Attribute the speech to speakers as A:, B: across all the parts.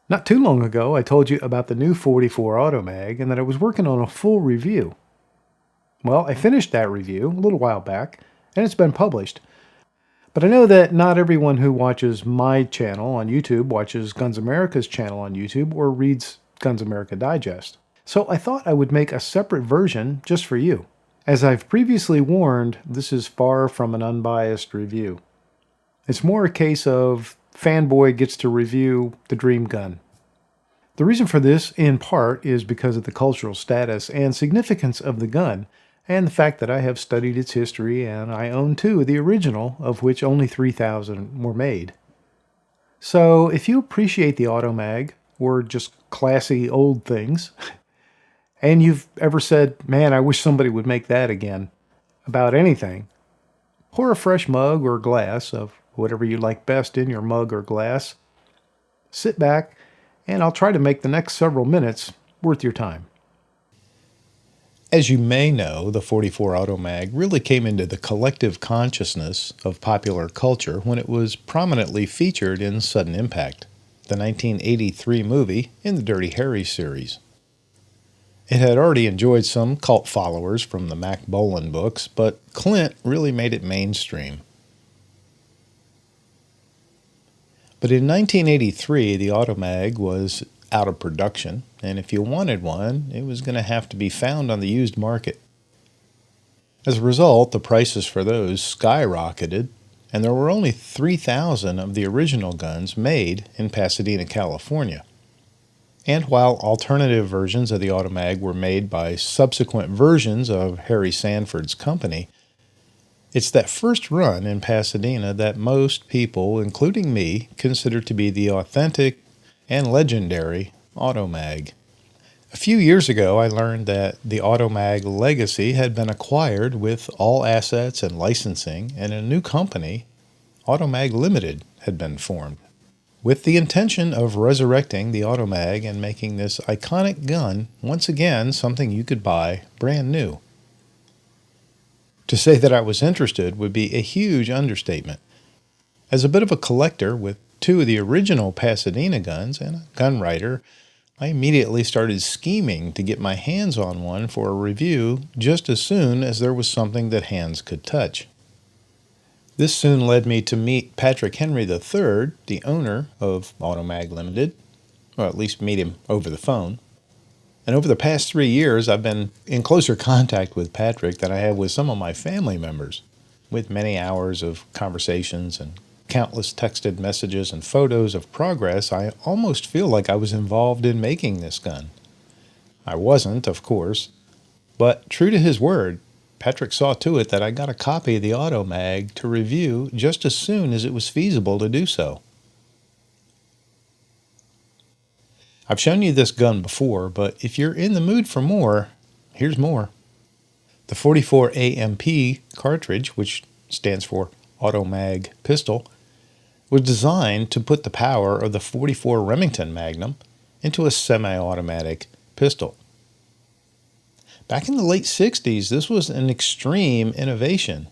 A: Not too long ago, I told you about the new 44 AutoMag and that I was working on a full review. Well, I finished that review a little while back, and it's been published. But I know that not everyone who watches my channel on YouTube watches Guns America's channel on YouTube or reads Guns America Digest. So I thought I would make a separate version just for you. As I've previously warned, this is far from an unbiased review. It's more a case of fanboy gets to review the dream gun. The reason for this, in part, is because of the cultural status and significance of the gun, and the fact that I have studied its history and I own two of the original, of which only 3,000 were made. So if you appreciate the AutoMag, or just classy old things, and you've ever said, man, I wish somebody would make that again, about anything, pour a fresh mug or glass of whatever you like best in your mug or glass, sit back, and I'll try to make the next several minutes worth your time.
B: As you may know, the 44 AutoMag really came into the collective consciousness of popular culture when it was prominently featured in Sudden Impact, the 1983 movie in the Dirty Harry series. It had already enjoyed some cult followers from the Mac Bolan books, but Clint really made it mainstream. But in 1983, the AutoMag was out of production, and if you wanted one, it was going to have to be found on the used market. As a result, the prices for those skyrocketed, and there were only 3,000 of the original guns made in Pasadena, California. And while alternative versions of the AutoMag were made by subsequent versions of Harry Sanford's company, it's that first run in Pasadena that most people, including me, consider to be the authentic and legendary AutoMag. A few years ago, I learned that the AutoMag legacy had been acquired with all assets and licensing, and a new company, AutoMag Limited, had been formed, with the intention of resurrecting the AutoMag and making this iconic gun once again something you could buy brand new. To say that I was interested would be a huge understatement. As a bit of a collector with two of the original Pasadena guns and a gun writer, I immediately started scheming to get my hands on one for a review just as soon as there was something that hands could touch. This soon led me to meet Patrick Henry III, the owner of AutoMag Limited, or at least meet him over the phone. And over the past 3 years, I've been in closer contact with Patrick than I have with some of my family members, with many hours of conversations and countless texted messages and photos of progress. I almost feel like I was involved in making this gun. I wasn't, of course, but true to his word, Patrick saw to it that I got a copy of the AutoMag to review just as soon as it was feasible to do so. I've shown you this gun before, but if you're in the mood for more, here's more. The 44 AMP cartridge, which stands for AutoMag Pistol, was designed to put the power of the 44 Remington Magnum into a semi-automatic pistol. Back in the late 60s, this was an extreme innovation.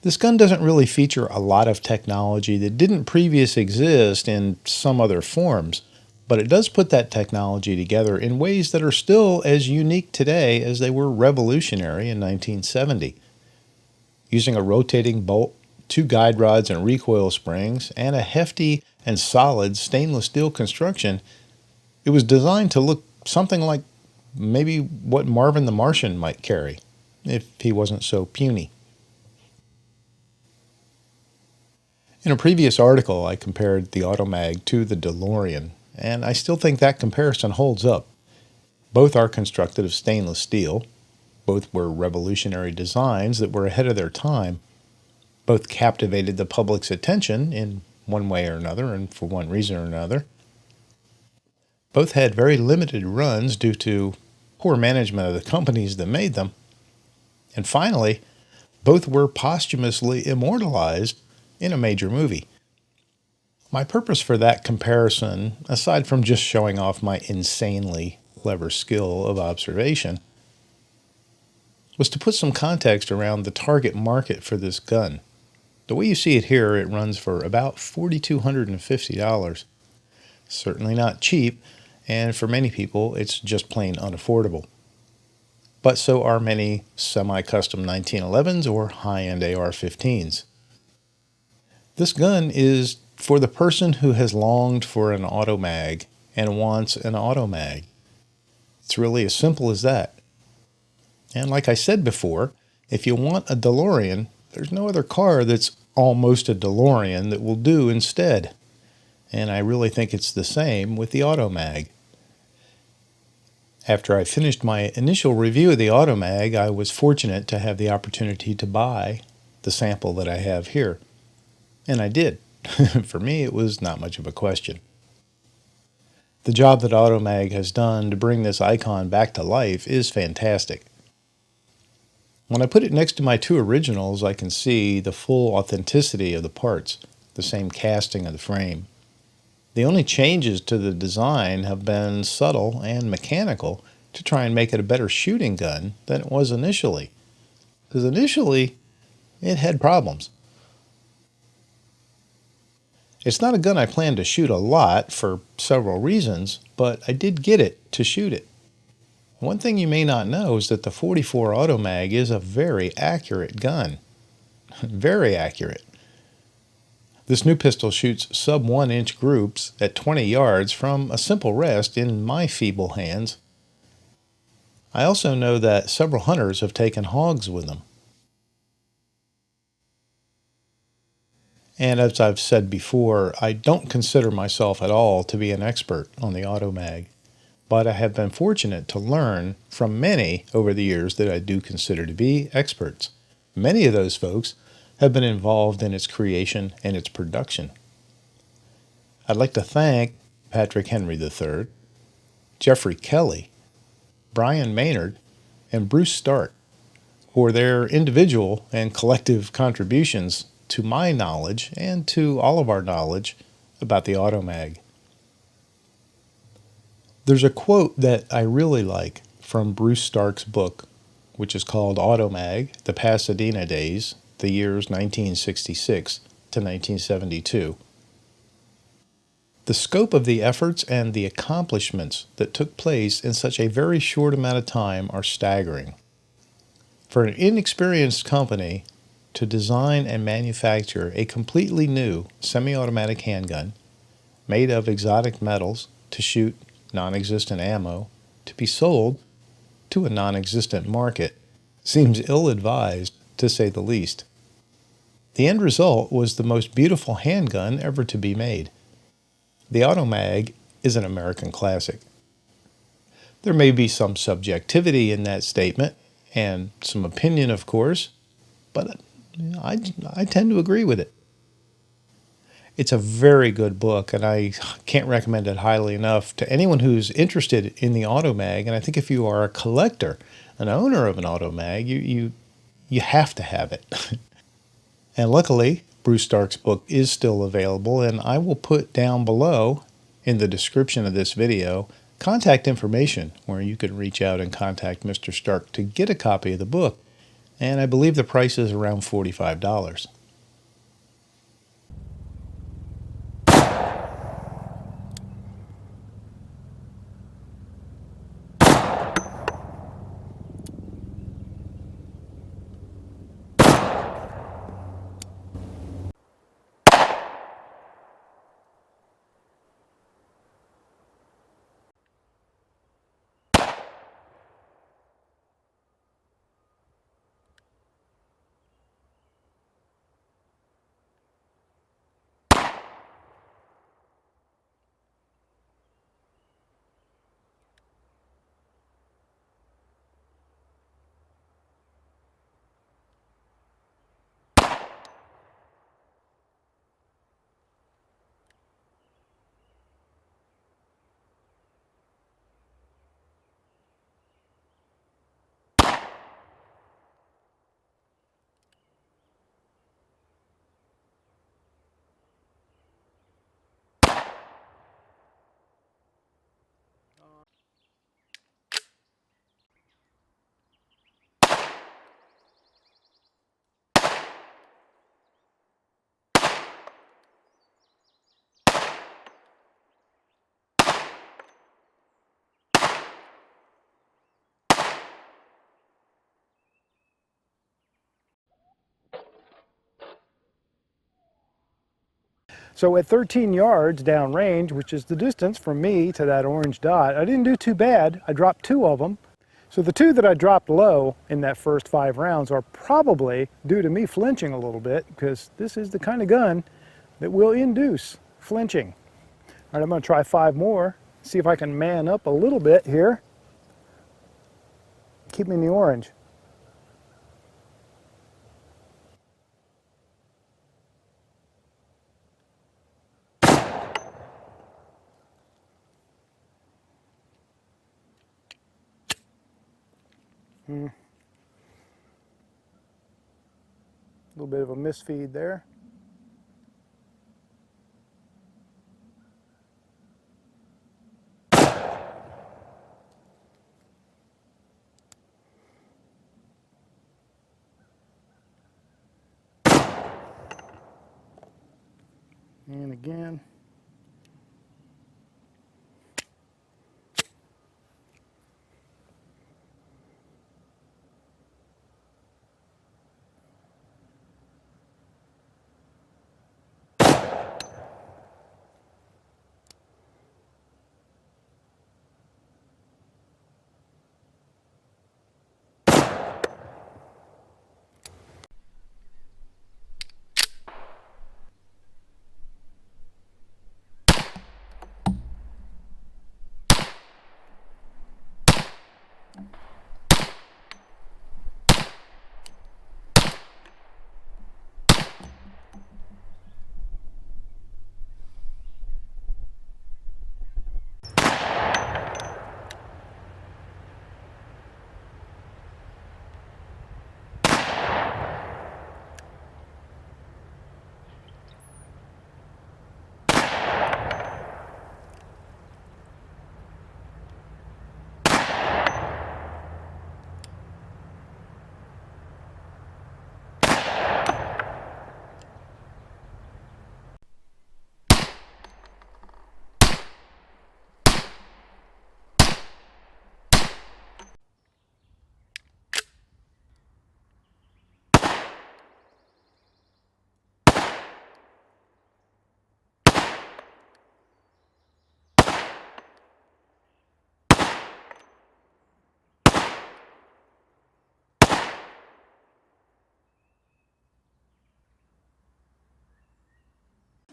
B: This gun doesn't really feature a lot of technology that didn't previously exist in some other forms, but it does put that technology together in ways that are still as unique today as they were revolutionary in 1970. Using a rotating bolt, 2 guide rods and recoil springs, and a hefty and solid stainless steel construction, it was designed to look something like maybe what Marvin the Martian might carry, if he wasn't so puny. In a previous article, I compared the AutoMag to the DeLorean, and I still think that comparison holds up. Both are constructed of stainless steel. Both were revolutionary designs that were ahead of their time. Both captivated the public's attention in one way or another, and for one reason or another. Both had very limited runs due to poor management of the companies that made them. And finally, both were posthumously immortalized in a major movie. My purpose for that comparison, aside from just showing off my insanely clever skill of observation, was to put some context around the target market for this gun. The way you see it here, it runs for about $4,250. certainly not cheap, and for many people, it's just plain unaffordable. But so are many semi-custom 1911s or high-end AR-15s. This gun is for the person who has longed for an AutoMag and wants an AutoMag. It's really as simple as that. And like I said before, if you want a DeLorean, there's no other car that's almost a DeLorean that will do instead. And I really think it's the same with the AutoMag. After I finished my initial review of the AutoMag, I was fortunate to have the opportunity to buy the sample that I have here. And I did. For me, it was not much of a question. The job that AutoMag has done to bring this icon back to life is fantastic. When I put it next to my two originals, I can see the full authenticity of the parts, the same casting of the frame. The only changes to the design have been subtle and mechanical to try and make it a better shooting gun than it was initially. Because initially, it had problems. It's not a gun I plan to shoot a lot for several reasons, but I did get it to shoot it. One thing you may not know is that the 44 AutoMag is a very accurate gun. Very accurate. This new pistol shoots sub 1 inch groups at 20 yards from a simple rest in my feeble hands. I also know that several hunters have taken hogs with them. And as I've said before, I don't consider myself at all to be an expert on the AutoMag, but I have been fortunate to learn from many over the years that I do consider to be experts. Many of those folks have been involved in its creation and its production. I'd like to thank Patrick Henry III, Jeffrey Kelly, Brian Maynard, and Bruce Stark for their individual and collective contributions to my knowledge and to all of our knowledge about the AutoMag. There's a quote that I really like from Bruce Stark's book, which is called AutoMag, The Pasadena Days, the years 1966 to 1972. The scope of the efforts and the accomplishments that took place in such a very short amount of time are staggering. For an inexperienced company to design and manufacture a completely new semi-automatic handgun made of exotic metals to shoot non-existent ammo to be sold to a non-existent market seems ill-advised, to say the least. The end result was the most beautiful handgun ever to be made. The AutoMag is an American classic. There may be some subjectivity in that statement, and some opinion, of course, but I tend to agree with it. It's a very good book, and I can't recommend it highly enough to anyone who's interested in the AutoMag. And I think if you are a collector, an owner of an AutoMag, you have to have it. And luckily, Bruce Stark's book is still available, and I will put down below in the description of this video contact information where you can reach out and contact Mr. Stark to get a copy of the book. And I believe the price is around $45.
A: So at 13 yards downrange, which is the distance from me to that orange dot, I didn't do too bad. I dropped 2 of them. So the 2 that I dropped low in that first 5 rounds are probably due to me flinching a little bit, because this is the kind of gun that will induce flinching. All right, I'm going to try 5 more, see if I can man up a little bit here. Keep me in the orange. A little bit of a misfeed there. And again.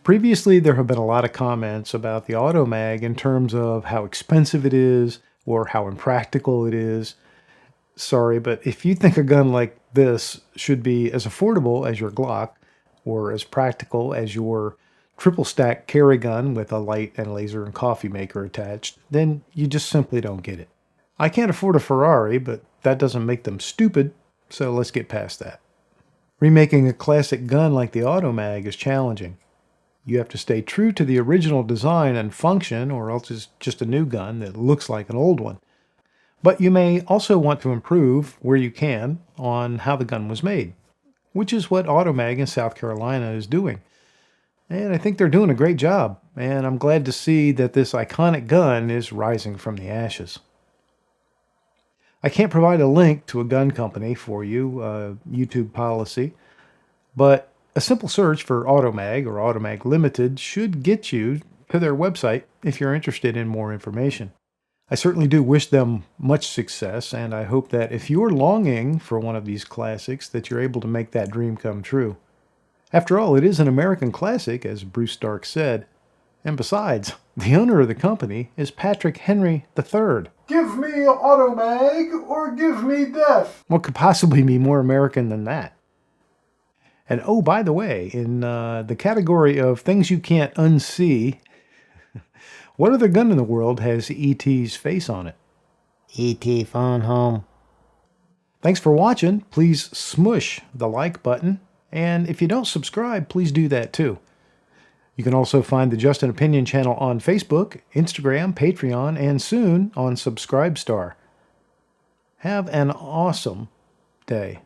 A: Previously, there have been a lot of comments about the AutoMag in terms of how expensive it is or how impractical it is. Sorry, but if you think a gun like this should be as affordable as your Glock or as practical as your triple stack carry gun with a light and laser and coffee maker attached, then you just simply don't get it. I can't afford a Ferrari, but that doesn't make them stupid, so let's get past that. Remaking a classic gun like the AutoMag is challenging. You have to stay true to the original design and function, or else it's just a new gun that looks like an old one. But you may also want to improve, where you can, on how the gun was made, which is what AutoMag in South Carolina is doing. And I think they're doing a great job, and I'm glad to see that this iconic gun is rising from the ashes. I can't provide a link to a gun company for you, YouTube policy, but a simple search for AutoMag or AutoMag Limited should get you to their website if you're interested in more information. I certainly do wish them much success, and I hope that if you're longing for one of these classics, that you're able to make that dream come true. After all, it is an American classic, as Bruce Stark said. And besides, the owner of the company is Patrick Henry III. Give me AutoMag or give me death. What could possibly be more American than that? And oh, by the way, in the category of things you can't unsee, what other gun in the world has E.T.'s face on it? E.T. phone home. Thanks for watching. Please smush the like button. And if you don't subscribe, please do that too. You can also find the Just an Opinion channel on Facebook, Instagram, Patreon, and soon on Subscribestar. Have an awesome day.